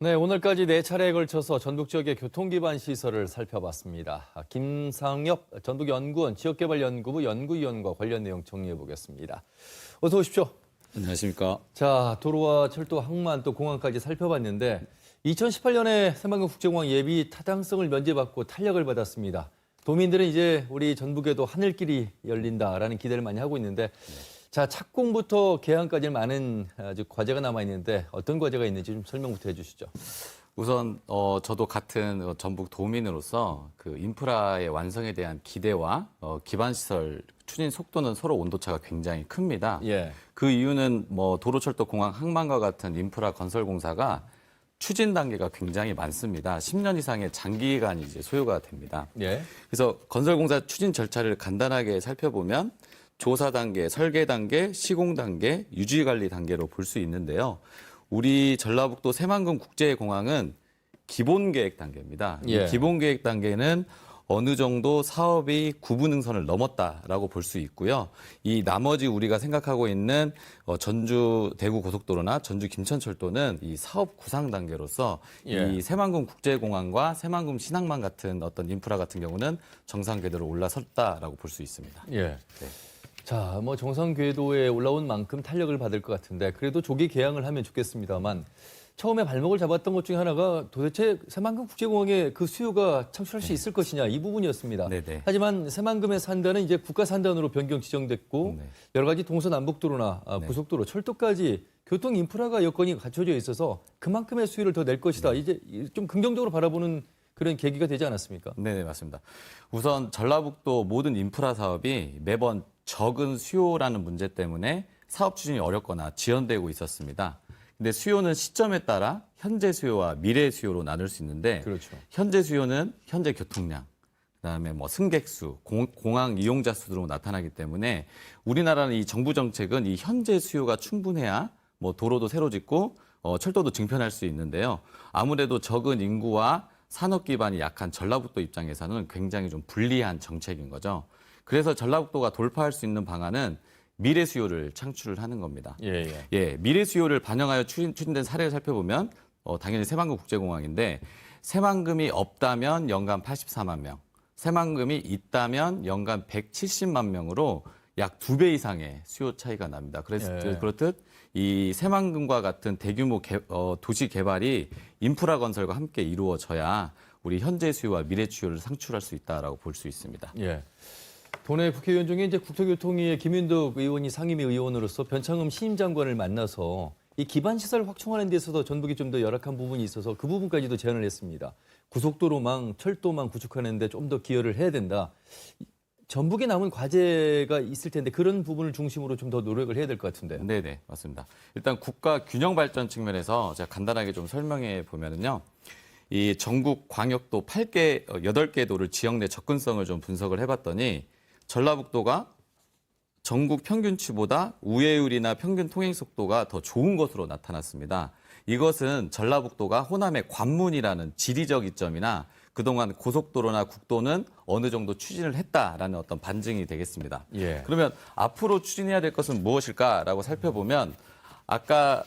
네, 오늘까지 4차례에 걸쳐서 전북 지역의 교통기반 시설을 살펴봤습니다. 김상엽 전북연구원 지역개발연구부 연구위원과 관련 내용 정리해 보겠습니다. 어서 오십시오. 안녕하십니까. 자, 도로와 철도, 항만 또 공항까지 살펴봤는데 2018년에 새만금 국제공항 예비 타당성을 면제받고 탄력을 받았습니다. 도민들은 이제 우리 전북에도 하늘길이 열린다라는 기대를 많이 하고 있는데 자, 착공부터 개항까지 많은 아주 과제가 남아 있는데 어떤 과제가 있는지 좀 설명부터 해주시죠. 우선 저도 같은 전북 도민으로서 그 인프라의 완성에 대한 기대와 기반 시설 추진 속도는 서로 온도차가 굉장히 큽니다. 예. 그 이유는 뭐 도로철도 공항 항만과 같은 인프라 건설 공사가 추진 단계가 굉장히 많습니다. 10년 이상의 장기간이 이제 소요가 됩니다. 예. 그래서 건설 공사 추진 절차를 간단하게 살펴보면 조사 단계, 설계 단계, 시공 단계, 유지 관리 단계로 볼 수 있는데요. 우리 전라북도 새만금 국제공항은 기본 계획 단계입니다. 예. 이 기본 계획 단계는 어느 정도 사업이 구분응선을 넘었다라고 볼 수 있고요. 이 나머지 우리가 생각하고 있는 전주 대구 고속도로나 전주 김천철도는 이 사업 구상 단계로서 예. 이 새만금 국제공항과 새만금 신항만 같은 어떤 인프라 같은 경우는 정상 궤도로 올라섰다라고 볼 수 있습니다. 예. 네. 자, 뭐 정상 궤도에 올라온 만큼 탄력을 받을 것 같은데 그래도 조기 개항을 하면 좋겠습니다만 처음에 발목을 잡았던 것 중에 하나가 도대체 새만금 국제공항에 그 수요가 창출할 수 있을 것이냐 이 부분이었습니다. 네네. 하지만 새만금의 산단은 이제 국가 산단으로 변경 지정됐고 네. 여러 가지 동서남북도로나 네. 고속도로, 철도까지 교통 인프라가 여건이 갖춰져 있어서 그만큼의 수요를 더 낼 것이다. 이제 좀 긍정적으로 바라보는 그런 계기가 되지 않았습니까? 네, 맞습니다. 우선 전라북도 모든 인프라 사업이 매번 적은 수요라는 문제 때문에 사업 추진이 어렵거나 지연되고 있었습니다. 근데 수요는 시점에 따라 현재 수요와 미래 수요로 나눌 수 있는데 그렇죠. 현재 수요는 현재 교통량, 그다음에 뭐 승객 수, 공항 이용자 수로 나타나기 때문에 우리나라는 이 정부 정책은 이 현재 수요가 충분해야 뭐 도로도 새로 짓고 철도도 증편할 수 있는데요. 아무래도 적은 인구와 산업 기반이 약한 전라북도 입장에서는 굉장히 좀 불리한 정책인 거죠. 그래서 전라북도가 돌파할 수 있는 방안은 미래 수요를 창출을 하는 겁니다. 예. 미래 수요를 반영하여 추진된 사례를 살펴보면 당연히 새만금 국제공항인데 새만금이 없다면 연간 84만 명, 새만금이 있다면 연간 170만 명으로 약 2배 이상의 수요 차이가 납니다. 그래서 그렇듯 이 새만금과 같은 대규모 도시 개발이 인프라 건설과 함께 이루어져야 우리 현재 수요와 미래 수요를 상출할 수 있다라고 볼 수 있습니다. 예. 도내 국회의원 중에 이제 국토교통위의 김윤덕 의원이 상임위 의원으로서 변창흠 신임 장관을 만나서 이 기반 시설 확충하는 데 있어서 전북이 좀 더 열악한 부분이 있어서 그 부분까지도 제안을 했습니다. 고속도로망, 철도망 구축하는 데 좀 더 기여를 해야 된다. 전북에 남은 과제가 있을 텐데 그런 부분을 중심으로 좀 더 노력을 해야 될 것 같은데요. 네, 맞습니다. 일단 국가 균형 발전 측면에서 제가 간단하게 좀 설명해 보면은요. 이 전국 광역도 8개 도를 지역 내 접근성을 좀 분석을 해봤더니 전라북도가 전국 평균치보다 우회율이나 평균 통행 속도가 더 좋은 것으로 나타났습니다. 이것은 전라북도가 호남의 관문이라는 지리적 이점이나 그동안 고속도로나 국도는 어느 정도 추진을 했다라는 어떤 반증이 되겠습니다. 예. 그러면 앞으로 추진해야 될 것은 무엇일까라고 살펴보면 아까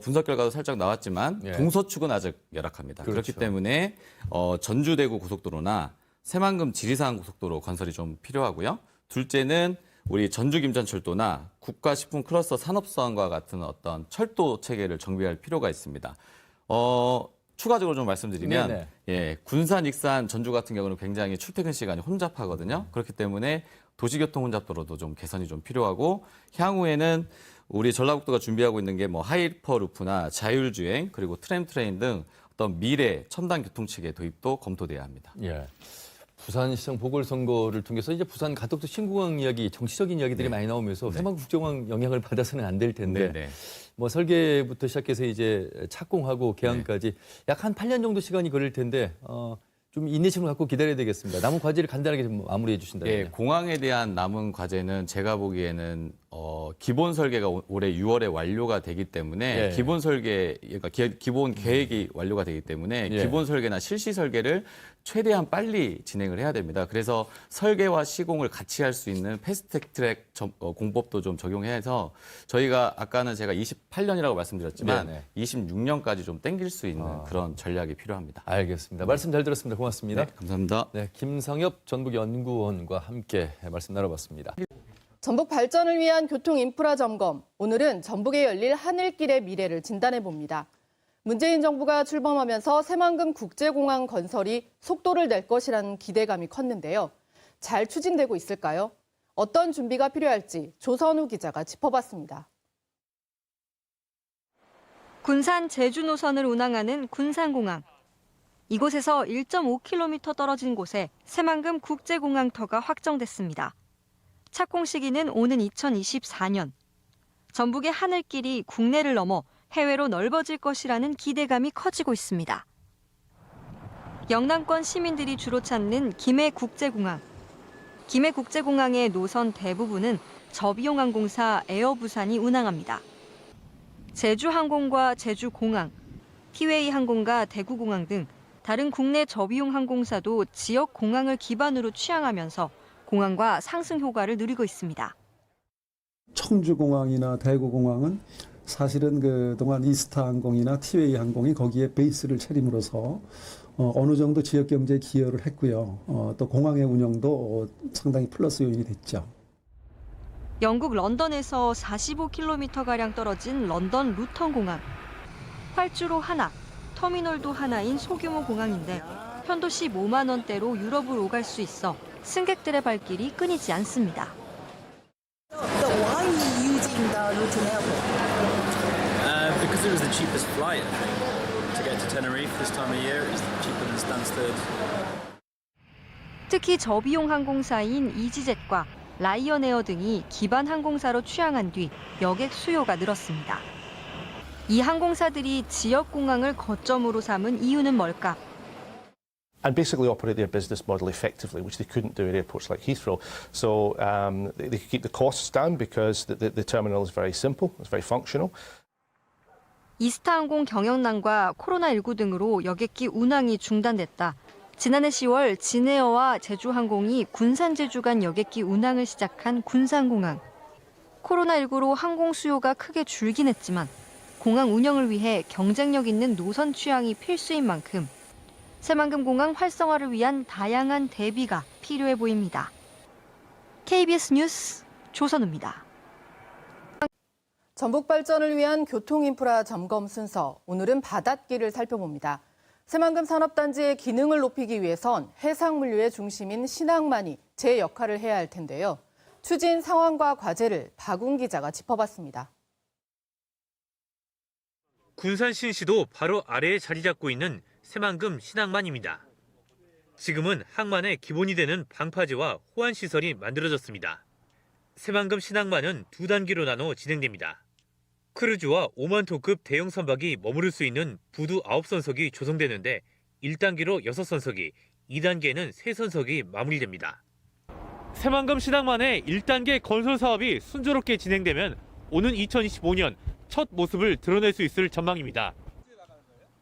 분석 결과도 살짝 나왔지만 예. 동서축은 아직 열악합니다. 그렇죠. 그렇기 때문에 전주 대구 고속도로나 새만금 지리산 고속도로 건설이 좀 필요하고요. 둘째는 우리 전주 김천철도나 국가식품 클러스터 산업성과 같은 어떤 철도 체계를 정비할 필요가 있습니다. 추가적으로 좀 말씀드리면 군산, 익산, 전주 같은 경우는 굉장히 출퇴근 시간이 혼잡하거든요. 그렇기 때문에 도시교통 혼잡도로도 좀 개선이 좀 필요하고 향후에는 우리 전라북도가 준비하고 있는 게 뭐 하이퍼루프나 자율주행 그리고 트램트레인 등 어떤 미래 첨단 교통체계 도입도 검토돼야 합니다. 예. 부산시장 보궐선거를 통해서 이제 부산 가덕도 신공항 이야기, 정치적인 이야기들이 많이 나오면서 새만금 국제공항 영향을 받아서는 안 될 텐데 뭐 설계부터 시작해서 이제 착공하고 개항까지 약 한 8년 정도 시간이 걸릴 텐데 좀 인내심을 갖고 기다려야 되겠습니다. 남은 과제를 간단하게 좀 마무리해 주신다면. 공항에 대한 남은 과제는 제가 보기에는 기본 설계가 올해 6월에 완료가 되기 때문에 예. 기본 설계, 그러니까 기본 계획이 완료가 되기 때문에 예. 기본 설계나 실시 설계를 최대한 빨리 진행을 해야 됩니다. 그래서 설계와 시공을 같이 할 수 있는 패스트트랙 공법도 좀 적용해서 저희가 아까는 제가 28년이라고 말씀드렸지만 네네. 26년까지 좀 땡길 수 있는 그런 전략이 필요합니다. 알겠습니다. 말씀 잘 들었습니다. 고맙습니다. 네, 감사합니다. 네, 김상엽 전북연구원과 함께 말씀 나눠봤습니다. 전북 발전을 위한 교통 인프라 점검. 오늘은 전북에 열릴 하늘길의 미래를 진단해 봅니다. 문재인 정부가 출범하면서 새만금 국제공항 건설이 속도를 낼 것이라는 기대감이 컸는데요. 잘 추진되고 있을까요? 어떤 준비가 필요할지 조선우 기자가 짚어봤습니다. 군산 제주 노선을 운항하는 군산공항. 이곳에서 1.5km 떨어진 곳에 새만금 국제공항터가 확정됐습니다. 착공 시기는 오는 2024년. 전북의 하늘길이 국내를 넘어 해외로 넓어질 것이라는 기대감이 커지고 있습니다. 영남권 시민들이 주로 찾는 김해국제공항. 김해국제공항의 노선 대부분은 저비용항공사 에어부산이 운항합니다. 제주항공과 제주공항, 티웨이 항공과 대구공항 등 다른 국내 저비용 항공사도 지역 공항을 기반으로 취항하면서 공항과 상승 효과를 누리고 있습니다. 청주공항이나 대구공항은 사실은 그동안 이스타항공이나 티웨이 항공이 거기에 베이스를 차림으로써 어느 정도 지역 경제에 기여를 했고요. 또 공항의 운영도 상당히 플러스 요인이 됐죠. 영국 런던에서 45km가량 떨어진 런던 루턴 공항. 활주로 하나, 터미널도 하나인 소규모 공항인데 편도 15만 원대로 유럽으로 오갈 수 있어 승객들의 발길이 끊이지 않습니다. Why are you using the Luton Airport? Because it was the cheapest flight, I think. To get to Tenerife this time of year, it's cheaper than Stansted. 특히 저비용 항공사인 이지젯과 라이언에어 등이 기반 항공사로 취항한 뒤 여객 수요가 늘었습니다. 이 항공사들이 지역 공항을 거점으로 삼은 이유는 뭘까? And basically operate their business model effectively, which they couldn't do at airports like Heathrow. So they could keep the costs down because the terminal is very simple, it's very functional. 이스타항공 경영난과 코로나19 등으로 여객기 운항이 중단됐다. 지난해 10월 진에어와 제주항공이 군산 제주 간 여객기 운항을 시작한 군산공항. 코로나19로 항공 수요가 크게 줄긴 했지만 공항 운영을 위해 경쟁력 있는 노선 취향이 필수인 만큼 새만금 공항 활성화를 위한 다양한 대비가 필요해 보입니다. KBS 뉴스 조선우입니다. 전북 발전을 위한 교통 인프라 점검 순서. 오늘은 바닷길을 살펴봅니다. 새만금 산업단지의 기능을 높이기 위해선 해상물류의 중심인 신항만이 제 역할을 해야 할 텐데요. 추진 상황과 과제를 박웅 기자가 짚어봤습니다. 군산 신시도 바로 아래에 자리 잡고 있는 새만금 신항만입니다. 지금은 항만의 기본이 되는 방파제와 호환시설이 만들어졌습니다. 새만금 신항만은 두 단계로 나눠 진행됩니다. 크루즈와 5만 톤급 대형 선박이 머무를 수 있는 부두 9선석이 조성되는데 1단계로 6선석이, 2단계는 3선석이 마무리됩니다. 새만금 신항만의 1단계 건설 사업이 순조롭게 진행되면 오는 2025년 첫 모습을 드러낼 수 있을 전망입니다.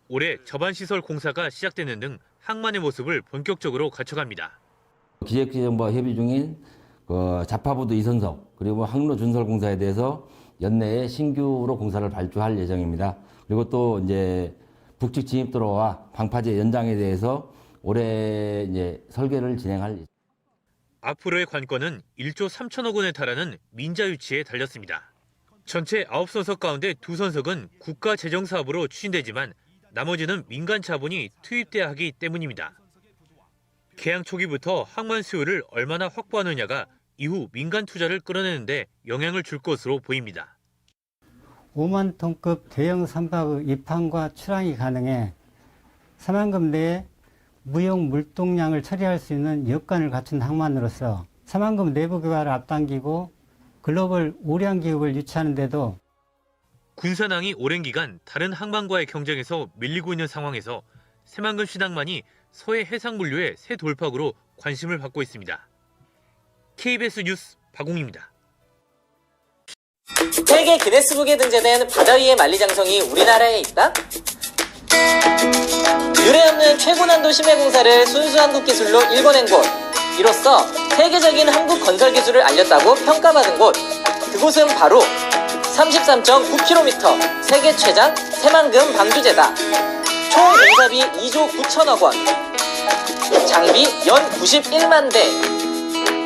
올해 저반시설 공사가 시작되는 등 항만의 모습을 본격적으로 갖춰갑니다. 기획재정부와 협의 중인 자파부두 2선석 그리고 항로 준설 공사에 대해서 연내에 신규로 공사를 발주할 예정입니다. 그리고 또 이제 북측 진입도로와 방파제 연장에 대해서 올해 이제 설계를 진행할. 앞으로의 관건은 1조 3천억 원에 달하는 민자 유치에 달렸습니다. 전체 9선석 가운데 2선석은 국가 재정 사업으로 추진되지만 나머지는 민간 자본이 투입돼야 하기 때문입니다. 개항 초기부터 항만 수요를 얼마나 확보하느냐가 이후 민간 투자를 끌어내는데 영향을 줄 것으로 보입니다. 5만 톤급 대형 선박의 입항과 출항이 가능해 새만금 내에 무역 물동량을 처리할 수 있는 여건을 갖춘 항만으로서 새만금 내부 개발을 앞당기고 글로벌 우량 기업을 유치하는 데도 군산항이 오랜 기간 다른 항만과의 경쟁에서 밀리고 있는 상황에서 새만금 신항만이 서해 해상물류의 새 돌파구로 관심을 받고 있습니다. KBS 뉴스 박웅입니다. 세계 기네스북에 등재된 바다 위의 만리장성이 우리나라에 있다? 유례없는 최고 난도 심해 공사를 순수 한국 기술로 일궈낸 곳. 이로써 세계적인 한국 건설 기술을 알렸다고 평가받은 곳. 그곳은 바로 33.9km 세계 최장 새만금 방주제다. 총 공사비 2조 9천억 원. 장비 연 91만 대.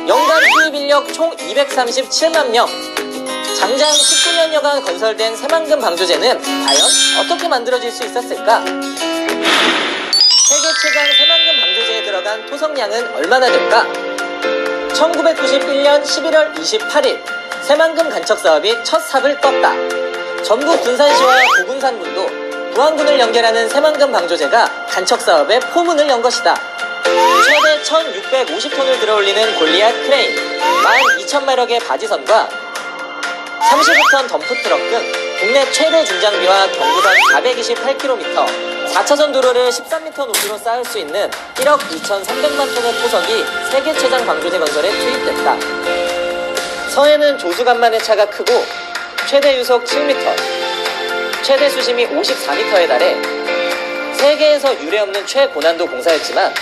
연간 투입 인력 총 237만 명. 장장 19년여간 건설된 새만금 방조제는 과연 어떻게 만들어질 수 있었을까? 세계 최장 새만금 방조제에 들어간 토성량은 얼마나 될까? 1991년 11월 28일 새만금 간척 사업이 첫 삽을 떴다. 전북 군산시와 고군산군도 부안군을 연결하는 새만금 방조제가 간척 사업의 포문을 연 것이다. 최대 1,650톤을 들어올리는 골리앗 크레인, 12,000마력의 바지선과 32톤 덤프트럭 등 국내 최대 중장비와 경부선 428km, 4차선 도로를 13m 높이로 쌓을 수 있는 1억 2,300만 톤의 토석이 세계 최장 방조제 건설에 투입됐다. 서해는 조수간만의 차가 크고 최대 유속 7m, 최대 수심이 54m에 달해 세계에서 유례없는 최고난도 공사였지만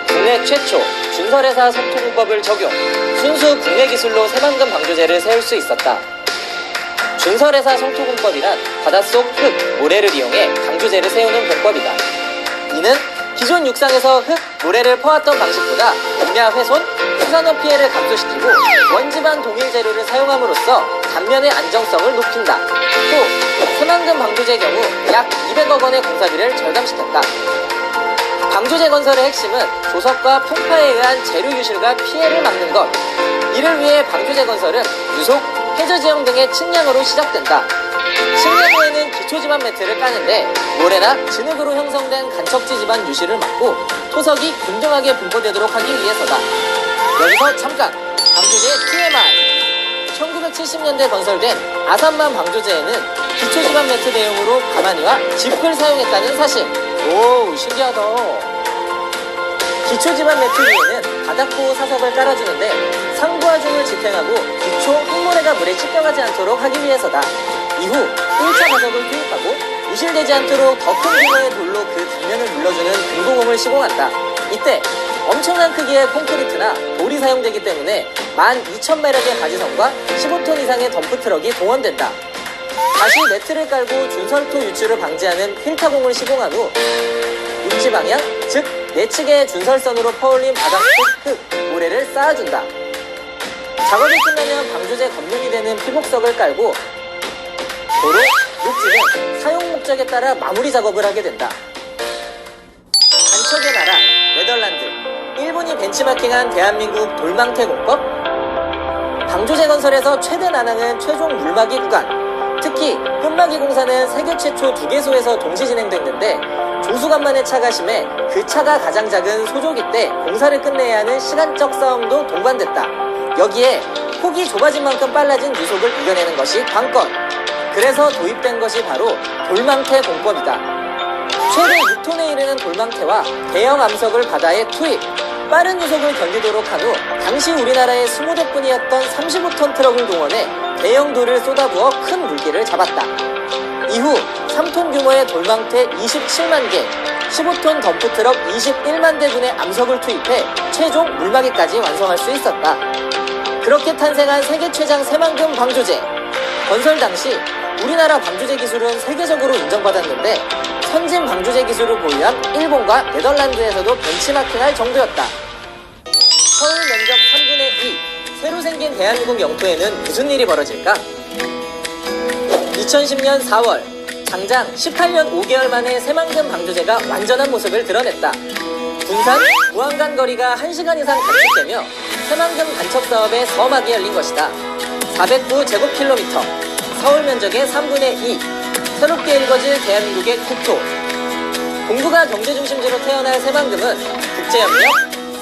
국내 최초 준설회사 석토공법을 적용, 순수 국내 기술로 새만금 방조제를 세울 수 있었다. 준설회사 성토공법이란 바닷속 흙, 모래를 이용해 방조제를 세우는 공법이다. 이는 기존 육상에서 흙, 모래를 퍼왔던 방식보다 임야 훼손, 수산업 피해를 감소시키고 원지반 동일 재료를 사용함으로써 단면의 안정성을 높인다. 또 새만금 방조제의 경우 약 200억 원의 공사비를 절감시켰다. 방조제 건설의 핵심은 조석과 풍파에 의한 재료 유실과 피해를 막는 것. 이를 위해 방조제 건설은 유속, 해저지형 등의 측량으로 시작된다. 측량 후에는 기초지반 매트를 까는데 모래나 진흙으로 형성된 간척지 지반 유실을 막고 토석이 균등하게 분포되도록 하기 위해서다. 여기서 잠깐! 방조제의 TMI! 1970년대 건설된 아산만 방조제에는 기초지반 매트 대용으로 가마니와 짚을 사용했다는 사실. 오, 신기하다. 기초지반 매트 위에는 바닥보호 사석을 깔아주는데 상부하중을 지탱하고 기초 흙모래가 물에 씻겨가지 않도록 하기 위해서다. 이후 1차 가석을 투입하고 유실되지 않도록 더 큰 규모의 돌로 그 단면을 눌러주는 금고공을 시공한다. 이때 엄청난 크기의 콘크리트나 돌이 사용되기 때문에 12,000마력의 바지선과 15톤 이상의 덤프트럭이 동원된다. 다시 매트를 깔고 준설토 유출을 방지하는 필타공을 시공한 후 육지 방향, 즉 내측의 준설선으로 퍼올린 바닥 속 흙, 모래를 쌓아준다. 작업이 끝나면 방조제 겉면이 되는 피복석을 깔고 도로, 육지는 사용 목적에 따라 마무리 작업을 하게 된다. 간척의 나라, 네덜란드. 일본이 벤치마킹한 대한민국 돌망태 공법. 방조제 건설에서 최대 난항은 최종 물막이 구간. 특히 끝막이 공사는 세계 최초 2개소에서 동시 진행됐는데 조수간만의 차가 심해 그 차가 가장 작은 소조기 때 공사를 끝내야 하는 시간적 싸움도 동반됐다. 여기에 폭이 좁아진 만큼 빨라진 유속을 이겨내는 것이 관건. 그래서 도입된 것이 바로 돌망태 공법이다. 최대 6톤에 이르는 돌망태와 대형 암석을 바다에 투입. 빠른 유속을 견디도록 한 후 당시 우리나라의 20대뿐이었던 35톤 트럭을 동원해 대형 돌을 쏟아부어 큰 물기를 잡았다. 이후 3톤 규모의 돌망태 27만 개, 15톤 덤프트럭 21만 대분의 암석을 투입해 최종 물막이까지 완성할 수 있었다. 그렇게 탄생한 세계 최장 새만금 방조제. 건설 당시 우리나라 방조제 기술은 세계적으로 인정받았는데 선진 방조제 기술을 보유한 일본과 네덜란드에서도 벤치마킹할 정도였다. 서울 면적 3분의 2, 새로 생긴 대한민국 영토에는 무슨 일이 벌어질까? 2010년 4월, 장장 18년 5개월 만에 새만금 방조제가 완전한 모습을 드러냈다. 군산, 부안간 거리가 1시간 이상 단축되며 새만금 간척 사업의 서막이 열린 것이다. 409제곱킬로미터, 서울 면적의 3분의 2, 새롭게 일궈질 대한민국의 국토. 동북아 경제중심지로 태어날 새만금은 국제협력,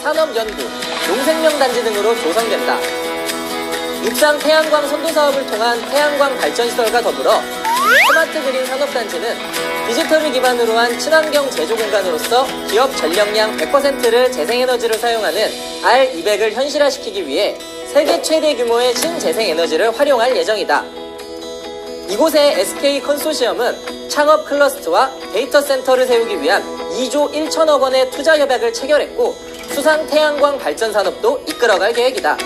산업연구, 농생명단지 등으로 조성된다. 육상 태양광 선도 사업을 통한 태양광 발전시설과 더불어 스마트 그린 산업단지는 디지털을 기반으로 한 친환경 제조 공간으로서 기업 전력량 100%를 재생에너지를 사용하는 R200을 현실화시키기 위해 세계 최대 규모의 신재생에너지를 활용할 예정이다. 이곳의 SK 컨소시엄은 창업 클러스터와 데이터 센터를 세우기 위한 2조 1천억 원의 투자 협약을 체결했고 수상 태양광 발전 산업도 이끌어갈 계획이다.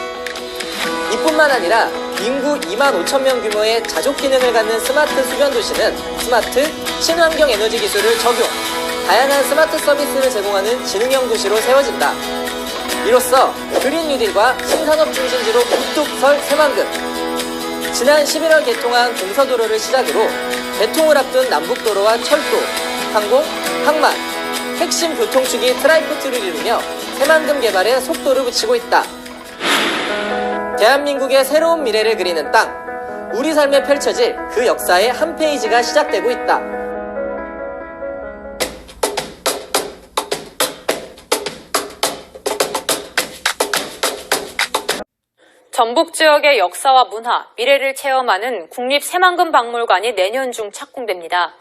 이뿐만 아니라 인구 2만 5천 명 규모의 자족 기능을 갖는 스마트 수변 도시는 스마트 친환경 에너지 기술을 적용, 다양한 스마트 서비스를 제공하는 지능형 도시로 세워진다. 이로써 그린 뉴딜과 신산업 중심지로 우뚝 설 새만금. 지난 11월 개통한 동서도로를 시작으로 개통을 앞둔 남북도로와 철도, 항공, 항만, 핵심 교통축이 트라이포트를 이루며 새만금 개발에 속도를 붙이고 있다. 대한민국의 새로운 미래를 그리는 땅, 우리 삶에 펼쳐질 그 역사의 한 페이지가 시작되고 있다. 전북 지역의 역사와 문화, 미래를 체험하는 국립새만금박물관이 내년 중 착공됩니다.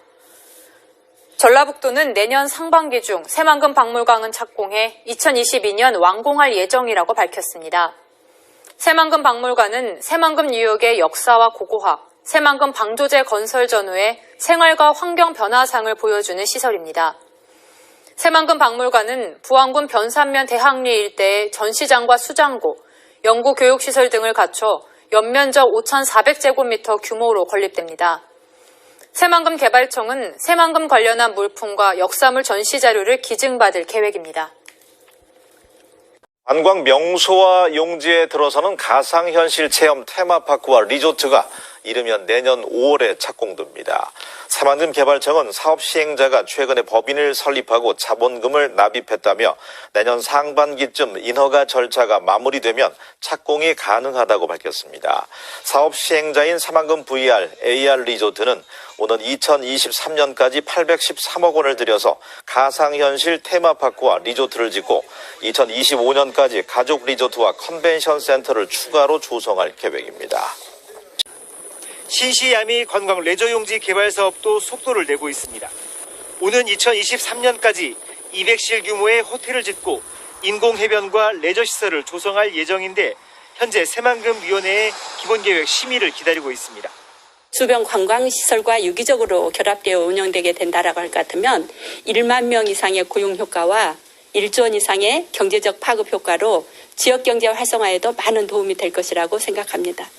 전라북도는 내년 상반기 중 새만금박물관은 착공해 2022년 완공할 예정이라고 밝혔습니다. 새만금박물관은 새만금 뉴욕의 역사와 고고학, 새만금 방조제 건설 전후의 생활과 환경 변화상을 보여주는 시설입니다. 새만금박물관은 부안군 변산면 대학리 일대의 전시장과 수장고, 연구교육시설 등을 갖춰 연면적 5,400제곱미터 규모로 건립됩니다. 새만금 개발청은 새만금 관련한 물품과 역사물 전시 자료를 기증받을 계획입니다. 관광 명소와 용지에 들어서는 가상현실 체험 테마파크와 리조트가 이르면 내년 5월에 착공됩니다. 새만금 개발청은 사업 시행자가 최근에 법인을 설립하고 자본금을 납입했다며 내년 상반기쯤 인허가 절차가 마무리되면 착공이 가능하다고 밝혔습니다. 사업 시행자인 새만금 VR, AR 리조트는 오는 2023년까지 813억 원을 들여서 가상현실 테마파크와 리조트를 짓고 2025년까지 가족 리조트와 컨벤션 센터를 추가로 조성할 계획입니다. 신시야미 관광 레저용지 개발 사업도 속도를 내고 있습니다. 오는 2023년까지 200실 규모의 호텔을 짓고 인공해변과 레저시설을 조성할 예정인데 현재 새만금위원회의 기본계획 심의를 기다리고 있습니다. 주변 관광시설과 유기적으로 결합되어 운영되게 된다라고 할 것 같으면 1만 명 이상의 고용 효과와 1조 원 이상의 경제적 파급 효과로 지역경제 활성화에도 많은 도움이 될 것이라고 생각합니다.